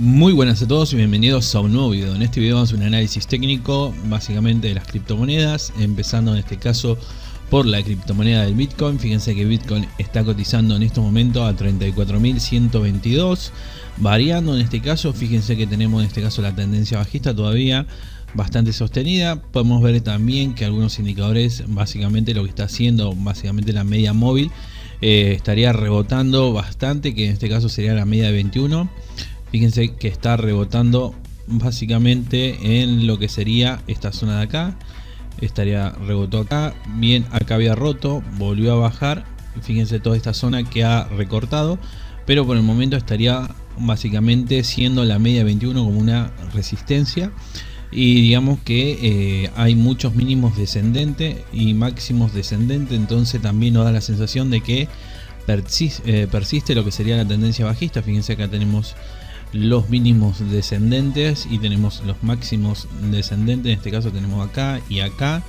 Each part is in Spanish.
Muy buenas a todos y bienvenidos a un nuevo video. En este video vamos a hacer un análisis técnico básicamente de las criptomonedas, empezando en este caso por la criptomoneda del Bitcoin. Fíjense que Bitcoin está cotizando en estos momentos a 34.122, variando en este caso. Fíjense que tenemos en este caso la tendencia bajista todavía bastante sostenida. Podemos ver también que algunos indicadores, básicamente lo que está haciendo básicamente la media móvil, estaría rebotando bastante, que en este caso sería la media de 21. Fíjense que está rebotando básicamente en lo que sería esta zona de acá. Rebotó acá, bien, acá había roto, volvió a bajar. Fíjense toda esta zona que ha recortado, pero por el momento estaría básicamente siendo la media 21 como una resistencia. Y digamos que hay muchos mínimos descendentes y máximos descendentes, entonces también nos da la sensación de que persiste lo que sería la tendencia bajista. Fíjense acá tenemos los mínimos descendentes y tenemos los máximos descendentes. En este caso tenemos acá y acá.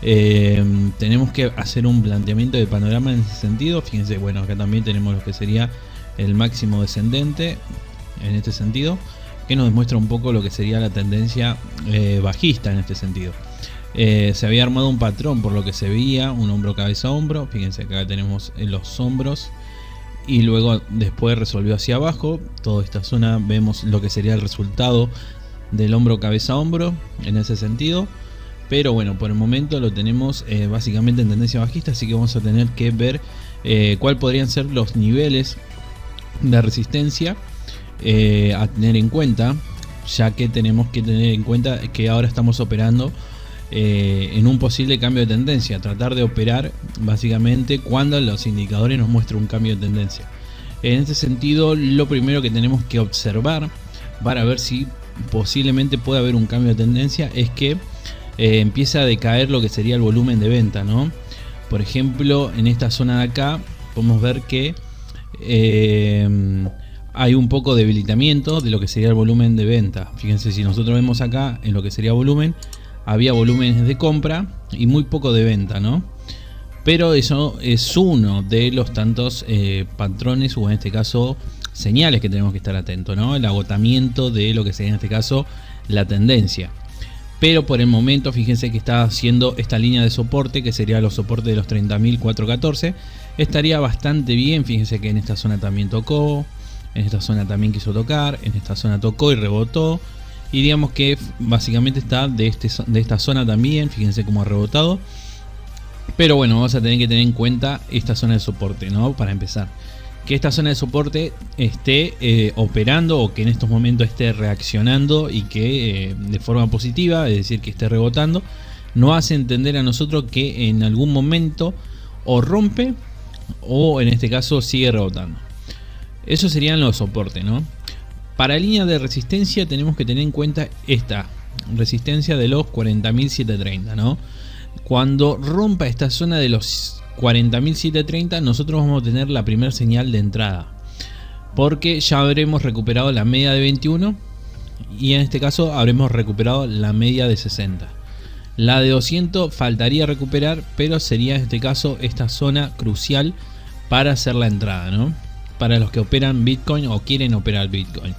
Tenemos que hacer un planteamiento de panorama en ese sentido. Fíjense, bueno, acá también tenemos lo que sería el máximo descendente en este sentido, que nos demuestra un poco lo que sería la tendencia bajista en este sentido. Se había armado un patrón por lo que se veía, un hombro cabeza hombro. Fíjense acá tenemos los hombros y luego después resolvió hacia abajo. Toda esta zona vemos lo que sería el resultado del hombro cabeza hombro en ese sentido, pero bueno, por el momento lo tenemos básicamente en tendencia bajista, así que vamos a tener que ver cuál podrían ser los niveles de resistencia a tener en cuenta, ya que tenemos que tener en cuenta que ahora estamos operando en un posible cambio de tendencia. Tratar de operar básicamente cuando los indicadores nos muestran un cambio de tendencia. En este sentido, lo primero que tenemos que observar para ver si posiblemente puede haber un cambio de tendencia es que empieza a decaer lo que sería el volumen de venta, ¿no? Por ejemplo, en esta zona de acá podemos ver que hay un poco de debilitamiento de lo que sería el volumen de venta. Fíjense, si nosotros vemos acá en lo que sería volumen, había volúmenes de compra y muy poco de venta, ¿no? Pero eso es uno de los tantos patrones, o en este caso señales, que tenemos que estar atentos, ¿no? El agotamiento de lo que sería en este caso la tendencia. Pero por el momento fíjense que está haciendo esta línea de soporte, que sería los soportes de los 30.414. Estaría bastante bien. Fíjense que en esta zona también tocó, en esta zona también quiso tocar, en esta zona tocó y rebotó. Y digamos que básicamente está de esta zona también. Fíjense cómo ha rebotado. Pero bueno, vamos a tener que tener en cuenta esta zona de soporte, ¿no? Para empezar, que esta zona de soporte esté operando, o que en estos momentos esté reaccionando y que de forma positiva, es decir, que esté rebotando, nos hace entender a nosotros que en algún momento o rompe, o en este caso sigue rebotando. Eso serían los soportes, ¿no? Para línea de resistencia tenemos que tener en cuenta esta resistencia de los 40.730, ¿no? Cuando rompa esta zona de los 40.730, nosotros vamos a tener la primera señal de entrada, porque ya habremos recuperado la media de 21 y en este caso habremos recuperado la media de 60. La de 200 faltaría recuperar, pero sería en este caso esta zona crucial para hacer la entrada, ¿no? Para los que operan Bitcoin o quieren operar Bitcoin.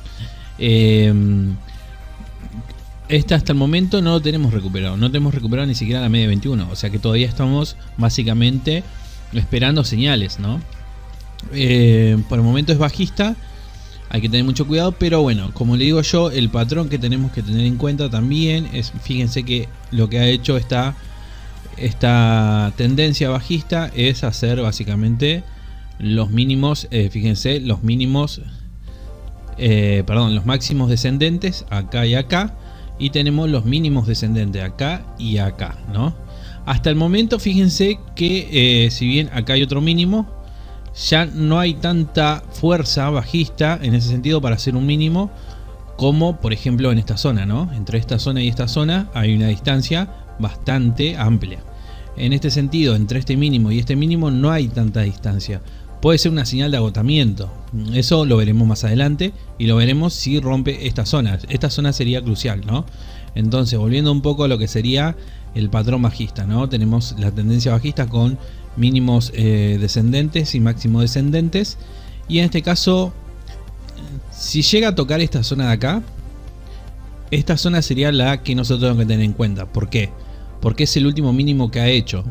Esta hasta el momento no lo tenemos recuperado. No tenemos recuperado ni siquiera la media de 21. O sea que todavía estamos básicamente esperando señales, ¿no? Por el momento es bajista. Hay que tener mucho cuidado. Pero bueno, como le digo yo, el patrón que tenemos que tener en cuenta también es, fíjense que lo que ha hecho esta tendencia bajista es hacer básicamente los mínimos, fíjense, los mínimos, los máximos descendentes acá y acá, y tenemos los mínimos descendentes acá y acá, ¿no? Hasta el momento fíjense que si bien acá hay otro mínimo, ya no hay tanta fuerza bajista en ese sentido para hacer un mínimo como por ejemplo en esta zona, ¿no? Entre esta zona y esta zona hay una distancia bastante amplia. En este sentido, entre este mínimo y este mínimo no hay tanta distancia. Puede ser una señal de agotamiento. Eso lo veremos más adelante y lo veremos si rompe esta zona. Esta zona sería crucial, ¿no? Entonces, volviendo un poco a lo que sería el patrón bajista, ¿no? Tenemos la tendencia bajista con mínimos descendentes y máximos descendentes. Y en este caso Si llega a tocar esta zona de acá, esta zona sería la que nosotros tenemos que tener en cuenta. ¿Por qué? Porque es el último mínimo que ha hecho.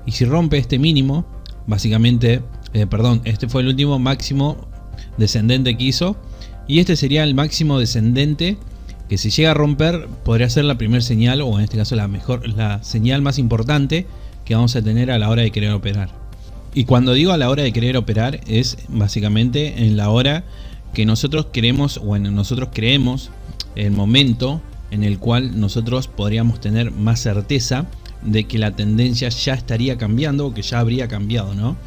Y si rompe este mínimo, básicamente, este fue el último máximo descendente que hizo. Y este sería el máximo descendente que si llega a romper podría ser la primera señal, o en este caso la señal más importante que vamos a tener a la hora de querer operar. Y cuando digo a la hora de querer operar es básicamente en la hora que nosotros queremos, o en nosotros creemos el momento en el cual nosotros podríamos tener más certeza de que la tendencia ya estaría cambiando o que ya habría cambiado, ¿no?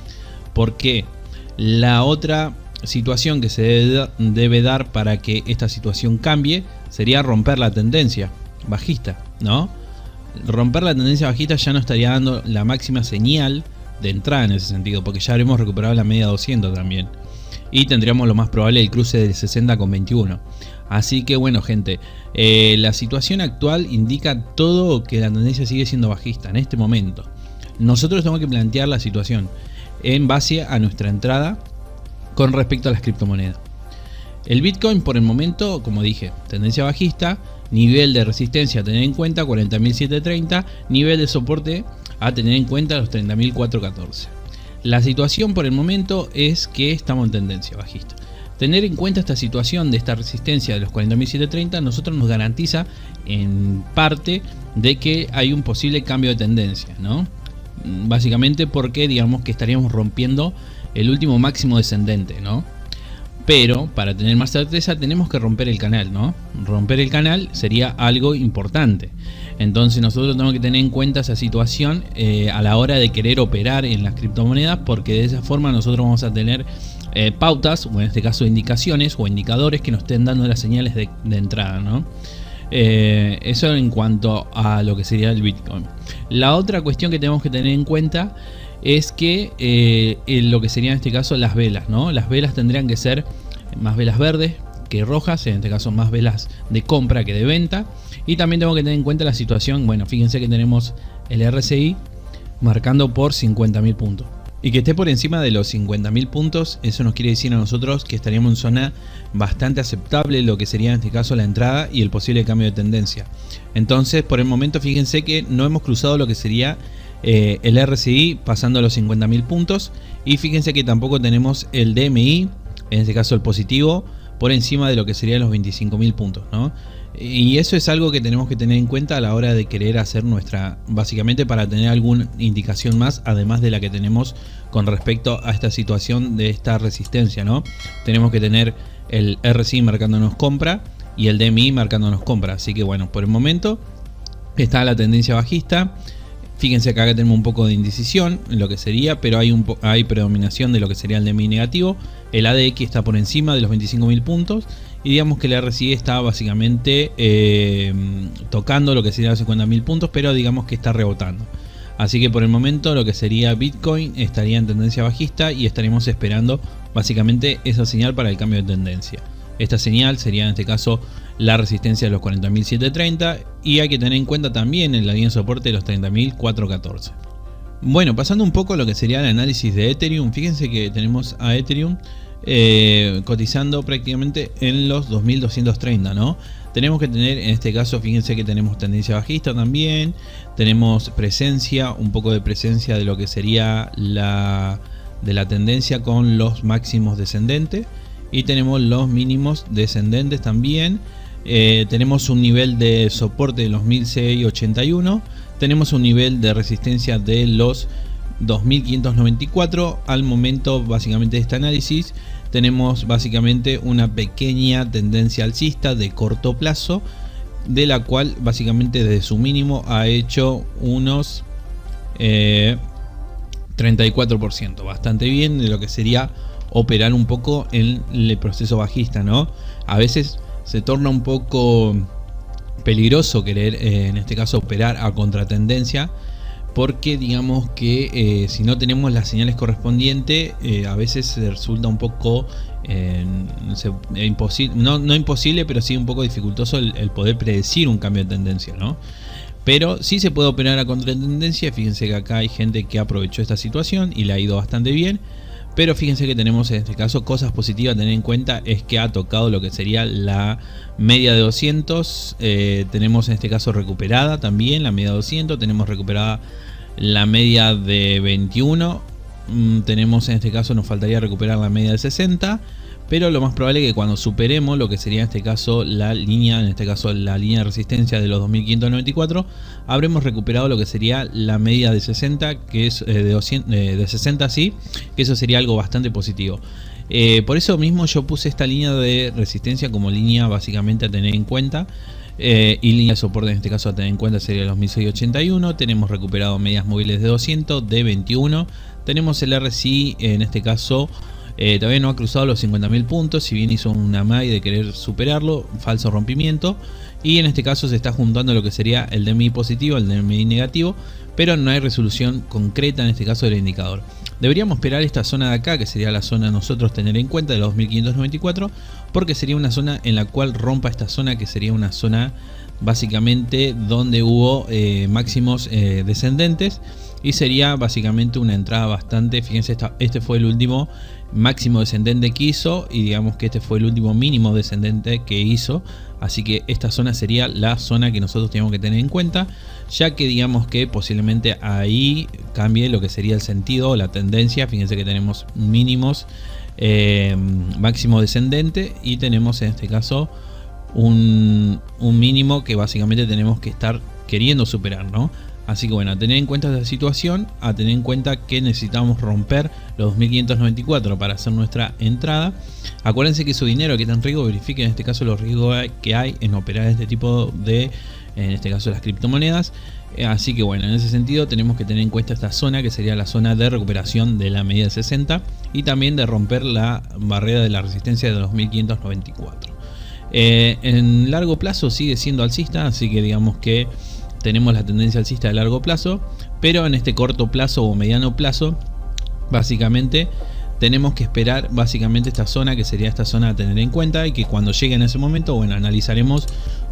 Porque la otra situación que se debe dar para que esta situación cambie sería romper la tendencia bajista, ¿no? Romper la tendencia bajista ya nos estaría dando la máxima señal de entrada en ese sentido, porque ya habremos recuperado la media 200 también. Y tendríamos lo más probable el cruce del 60 con 21. Así que bueno, gente, la situación actual indica todo que la tendencia sigue siendo bajista en este momento. Nosotros tenemos que plantear la situación en base a nuestra entrada con respecto a las criptomonedas. El Bitcoin por el momento, como dije, tendencia bajista, nivel de resistencia a tener en cuenta 40.730, nivel de soporte a tener en cuenta los 30.414. La situación por el momento es que estamos en tendencia bajista. Tener en cuenta esta situación de esta resistencia de los 40.730 nosotros nos garantiza en parte de que hay un posible cambio de tendencia, ¿no? Básicamente porque digamos que estaríamos rompiendo el último máximo descendente, ¿no? Pero para tener más certeza tenemos que romper el canal, ¿no? Romper el canal sería algo importante. Entonces nosotros tenemos que tener en cuenta esa situación a la hora de querer operar en las criptomonedas, porque de esa forma nosotros vamos a tener pautas, o en este caso indicaciones o indicadores que nos estén dando las señales de entrada, ¿no? Eso en cuanto a lo que sería el Bitcoin. La otra cuestión que tenemos que tener en cuenta es que lo que sería en este caso las velas, ¿no? Las velas tendrían que ser más velas verdes que rojas, en este caso más velas de compra que de venta. Y también tengo que tener en cuenta la situación, bueno, fíjense que tenemos el RSI marcando por 50.000 puntos. Y que esté por encima de los 50.000 puntos, eso nos quiere decir a nosotros que estaríamos en zona bastante aceptable, lo que sería en este caso la entrada y el posible cambio de tendencia. Entonces, por el momento, fíjense que no hemos cruzado lo que sería el RSI pasando los 50.000 puntos. Y fíjense que tampoco tenemos el DMI, en este caso el positivo, por encima de lo que serían los 25.000 puntos, ¿no? Y eso es algo que tenemos que tener en cuenta a la hora de querer hacer nuestra, básicamente para tener alguna indicación más, además de la que tenemos con respecto a esta situación de esta resistencia, ¿no? Tenemos que tener el RSI marcándonos compra y el DMI marcándonos compra. Así que bueno, por el momento está la tendencia bajista. Fíjense que acá tenemos un poco de indecisión en lo que sería, pero hay predominación de lo que sería el DMI negativo. El ADX está por encima de los 25.000 puntos. Y digamos que el RSI está básicamente tocando lo que sería los 50.000 puntos, pero digamos que está rebotando. Así que por el momento lo que sería Bitcoin estaría en tendencia bajista y estaremos esperando básicamente esa señal para el cambio de tendencia. Esta señal sería en este caso la resistencia de los 40.730 y hay que tener en cuenta también en la línea de soporte de los 30.414. Bueno, pasando un poco a lo que sería el análisis de Ethereum, fíjense que tenemos a Ethereum cotizando prácticamente en los 2230, ¿no? Tenemos que tener en este caso, fíjense que tenemos tendencia bajista también, tenemos presencia, un poco de presencia de lo que sería la tendencia con los máximos descendentes y tenemos los mínimos descendentes también. Tenemos un nivel de soporte de los 1681, tenemos un nivel de resistencia de los 2594 al momento básicamente de este análisis. Tenemos básicamente una pequeña tendencia alcista de corto plazo, de la cual básicamente desde su mínimo ha hecho unos 34%, bastante bien de lo que sería operar un poco en el proceso bajista, ¿no? A veces se torna un poco peligroso querer en este caso operar a contratendencia, porque digamos que si no tenemos las señales correspondientes, a veces resulta un poco imposible, no imposible, pero sí un poco dificultoso el poder predecir un cambio de tendencia, ¿no? Pero sí se puede operar a contratendencia. Fíjense que acá hay gente que aprovechó esta situación y le ha ido bastante bien. Pero fíjense que tenemos en este caso cosas positivas a tener en cuenta, es que ha tocado lo que sería la media de 200, tenemos en este caso recuperada también la media de 200, tenemos recuperada la media de 21, tenemos en este caso, nos faltaría recuperar la media de 60, pero lo más probable es que cuando superemos lo que sería en este caso la línea, de resistencia de los 2594, habremos recuperado lo que sería la media de 60, que es de 60, sí, que eso sería algo bastante positivo. Por eso mismo yo puse esta línea de resistencia como línea básicamente a tener en cuenta. Y línea de soporte en este caso a tener en cuenta sería los 1681. Tenemos recuperado medias móviles de 200, de 21. Tenemos el RSI en este caso todavía no ha cruzado los 50.000 puntos, si bien hizo una MAI de querer superarlo, falso rompimiento. Y en este caso se está juntando lo que sería el DMI positivo, el DMI negativo, pero no hay resolución concreta en este caso del indicador. Deberíamos esperar esta zona de acá, que sería la zona nosotros tener en cuenta de los 2594, porque sería una zona en la cual rompa esta zona, que sería una zona básicamente donde hubo máximos descendentes, y sería básicamente una entrada bastante, fíjense, este fue el último máximo descendente que hizo, y digamos que este fue el último mínimo descendente que hizo, así que esta zona sería la zona que nosotros tenemos que tener en cuenta, ya que digamos que posiblemente ahí cambie lo que sería el sentido o la tendencia. Fíjense que tenemos mínimos, máximo descendente, y tenemos en este caso un mínimo que básicamente tenemos que estar queriendo superar, ¿no? Así que bueno, a tener en cuenta esta situación, a tener en cuenta que necesitamos romper los 2594 para hacer nuestra entrada. Acuérdense que su dinero, que está en riesgo, verifiquen en este caso los riesgos que hay en operar este tipo de, en este caso las criptomonedas. Así que bueno, en ese sentido tenemos que tener en cuenta esta zona, que sería la zona de recuperación de la media de 60, y también de romper la barrera de la resistencia de los 2594. En largo plazo sigue siendo alcista, así que digamos que tenemos la tendencia alcista de largo plazo, pero en este corto plazo o mediano plazo básicamente tenemos que esperar básicamente esta zona, que sería esta zona a tener en cuenta, y que cuando llegue en ese momento, bueno, analizaremos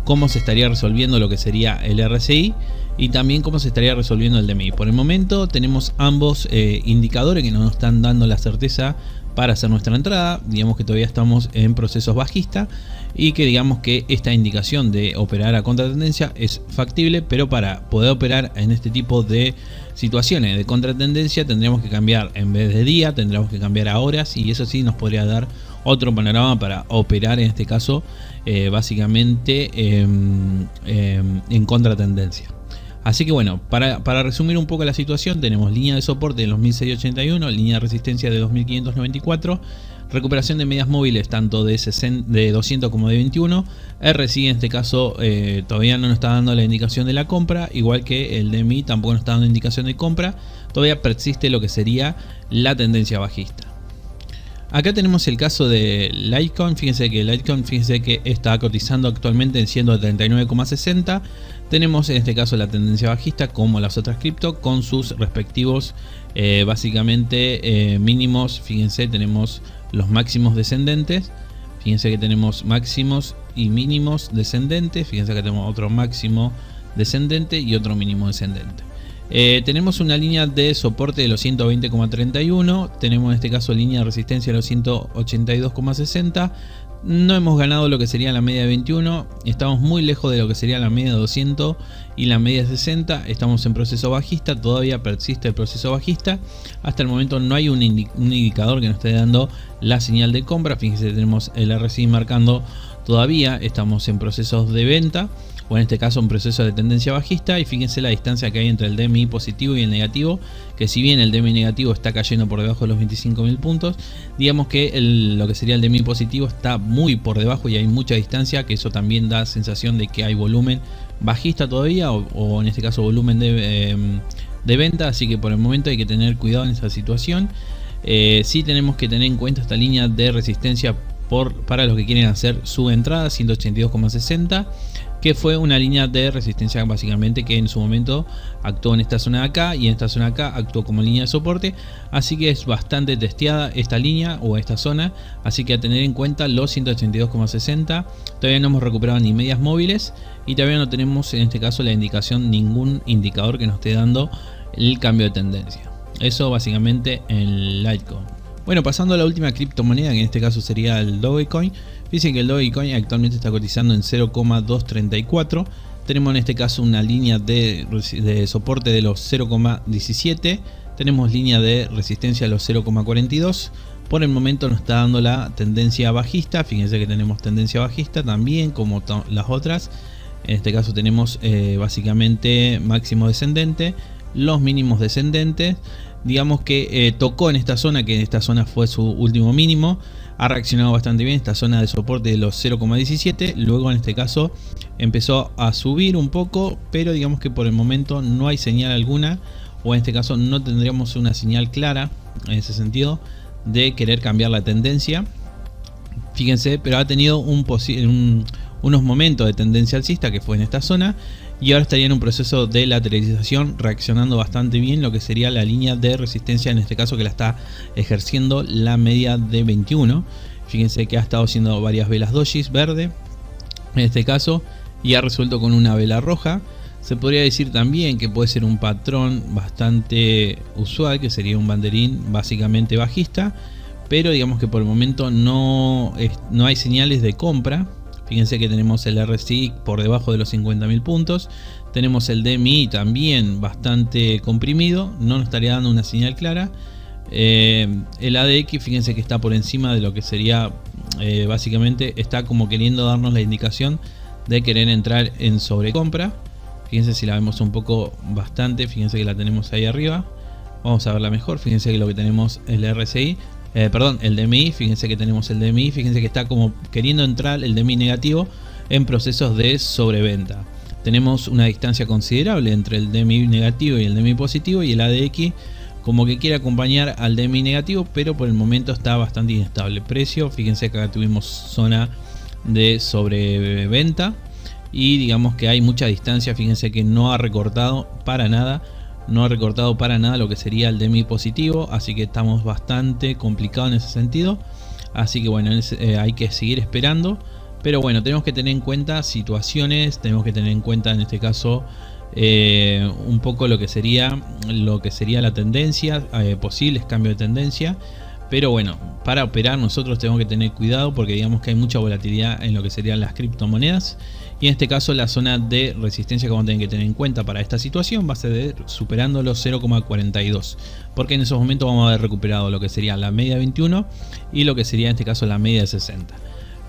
cómo se estaría resolviendo lo que sería el RSI y también cómo se estaría resolviendo el DMI. Por el momento tenemos ambos indicadores que no nos están dando la certeza para hacer nuestra entrada. Digamos que todavía estamos en procesos bajistas, y que digamos que esta indicación de operar a contratendencia es factible, pero para poder operar en este tipo de situaciones de contratendencia tendríamos que cambiar, en vez de día tendríamos que cambiar a horas, y eso sí nos podría dar otro panorama para operar en este caso básicamente en contratendencia. Así que bueno, para resumir un poco la situación, tenemos línea de soporte de los 1681, línea de resistencia de 2594, recuperación de medias móviles tanto de 200 como de 21, RSI en este caso todavía no nos está dando la indicación de la compra, igual que el DMI tampoco nos está dando indicación de compra, todavía persiste lo que sería la tendencia bajista. Acá tenemos el caso de Litecoin. Fíjense que está cotizando actualmente en 139,60. Tenemos en este caso la tendencia bajista como las otras cripto, con sus respectivos básicamente mínimos. Fíjense, tenemos los máximos descendentes. Fíjense que tenemos máximos y mínimos descendentes. Fíjense que tenemos otro máximo descendente y otro mínimo descendente. Tenemos una línea de soporte de los 120,31, tenemos en este caso línea de resistencia de los 182,60. No hemos ganado lo que sería la media de 21, estamos muy lejos de lo que sería la media de 200 y la media de 60. Estamos en proceso bajista, todavía persiste el proceso bajista. Hasta el momento no hay un indicador que nos esté dando la señal de compra. Fíjense, tenemos el RSI marcando todavía, estamos en procesos de venta, o en este caso un proceso de tendencia bajista, y fíjense la distancia que hay entre el DMI positivo y el negativo, que si bien el DMI negativo está cayendo por debajo de los 25.000 puntos, digamos que lo que sería el DMI positivo está muy por debajo y hay mucha distancia, que eso también da sensación de que hay volumen bajista todavía, o en este caso volumen de venta, así que por el momento hay que tener cuidado en esa situación. Sí tenemos que tener en cuenta esta línea de resistencia para los que quieren hacer su entrada, 182,60, que fue una línea de resistencia básicamente que en su momento actuó en esta zona de acá, y en esta zona de acá actuó como línea de soporte, así que es bastante testeada esta línea o esta zona, así que a tener en cuenta los 182,60. Todavía no hemos recuperado ni medias móviles, y todavía no tenemos en este caso la indicación, ningún indicador que nos esté dando el cambio de tendencia. Eso básicamente en Litecoin. Bueno, pasando a la última criptomoneda, que en este caso sería el Dogecoin. Fíjense que el Dogecoin actualmente está cotizando en 0,234. Tenemos en este caso una línea de soporte de los 0,17. Tenemos línea de resistencia a los 0,42. Por el momento nos está dando la tendencia bajista. Fíjense que tenemos tendencia bajista también como las otras. En este caso tenemos básicamente máximo descendente, los mínimos descendentes. Digamos que tocó en esta zona, que esta zona fue su último mínimo. Ha reaccionado bastante bien esta zona de soporte de los 0,17. Luego en este caso empezó a subir un poco, pero digamos que por el momento no hay señal alguna, o en este caso no tendríamos una señal clara en ese sentido de querer cambiar la tendencia. Fíjense, pero ha tenido unos momentos de tendencia alcista, que fue en esta zona, y ahora estaría en un proceso de lateralización, reaccionando bastante bien lo que sería la línea de resistencia, en este caso que la está ejerciendo la media de 21. Fíjense que ha estado haciendo varias velas dojis verde en este caso, y ha resuelto con una vela roja. Se podría decir también que puede ser un patrón bastante usual, que sería un banderín básicamente bajista, pero digamos que por el momento no hay señales de compra. Fíjense que tenemos el RSI por debajo de los 50.000 puntos. Tenemos el DMI también bastante comprimido. No nos estaría dando una señal clara. El ADX, fíjense que está por encima de lo que sería básicamente, está como queriendo darnos la indicación de querer entrar en sobrecompra. Fíjense si la vemos un poco bastante. Fíjense que la tenemos ahí arriba. Vamos a verla mejor. Fíjense que lo que tenemos es el RSI. El DMI, fíjense que tenemos el DMI, fíjense que está como queriendo entrar el DMI negativo en procesos de sobreventa. Tenemos una distancia considerable entre el DMI negativo y el DMI positivo, y el ADX como que quiere acompañar al DMI negativo, pero por el momento está bastante inestable. Precio, fíjense que acá tuvimos zona de sobreventa y digamos que hay mucha distancia. Fíjense que no ha recortado para nada. No ha recortado para nada lo que sería el DMI positivo, así que estamos bastante complicados en ese sentido. Así que bueno, hay que seguir esperando, pero bueno, tenemos que tener en cuenta situaciones, tenemos que tener en cuenta en este caso un poco lo que sería la tendencia, posibles cambios de tendencia. Pero bueno, para operar nosotros tenemos que tener cuidado, porque digamos que hay mucha volatilidad en lo que serían las criptomonedas. Y en este caso la zona de resistencia que vamos a tener que tener en cuenta para esta situación va a ser superando los 0,42. Porque en esos momentos vamos a haber recuperado lo que sería la media de 21 y lo que sería en este caso la media de 60.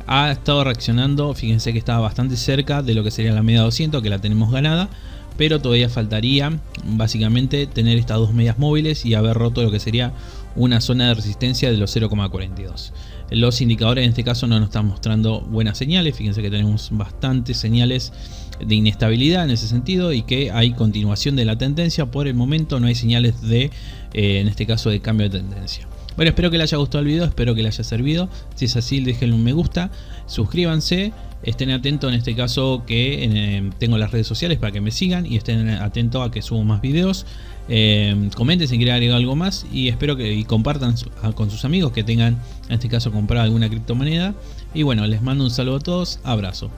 Ha estado reaccionando, fíjense que estaba bastante cerca de lo que sería la media 200, que la tenemos ganada. Pero todavía faltaría básicamente tener estas dos medias móviles y haber roto lo que sería una zona de resistencia de los 0,42. Los indicadores en este caso no nos están mostrando buenas señales. Fíjense que tenemos bastantes señales de inestabilidad en ese sentido, y que hay continuación de la tendencia. Por el momento no hay señales de en este caso de cambio de tendencia. Bueno, espero que les haya gustado el video, espero que les haya servido. Si es así, déjenle un me gusta, suscríbanse, estén atentos en este caso que tengo las redes sociales para que me sigan y estén atentos a que subo más videos. Comenten si quieren agregar algo más, y espero que compartan con sus amigos que tengan en este caso comprado alguna criptomoneda. Y bueno, les mando un saludo a todos, abrazo.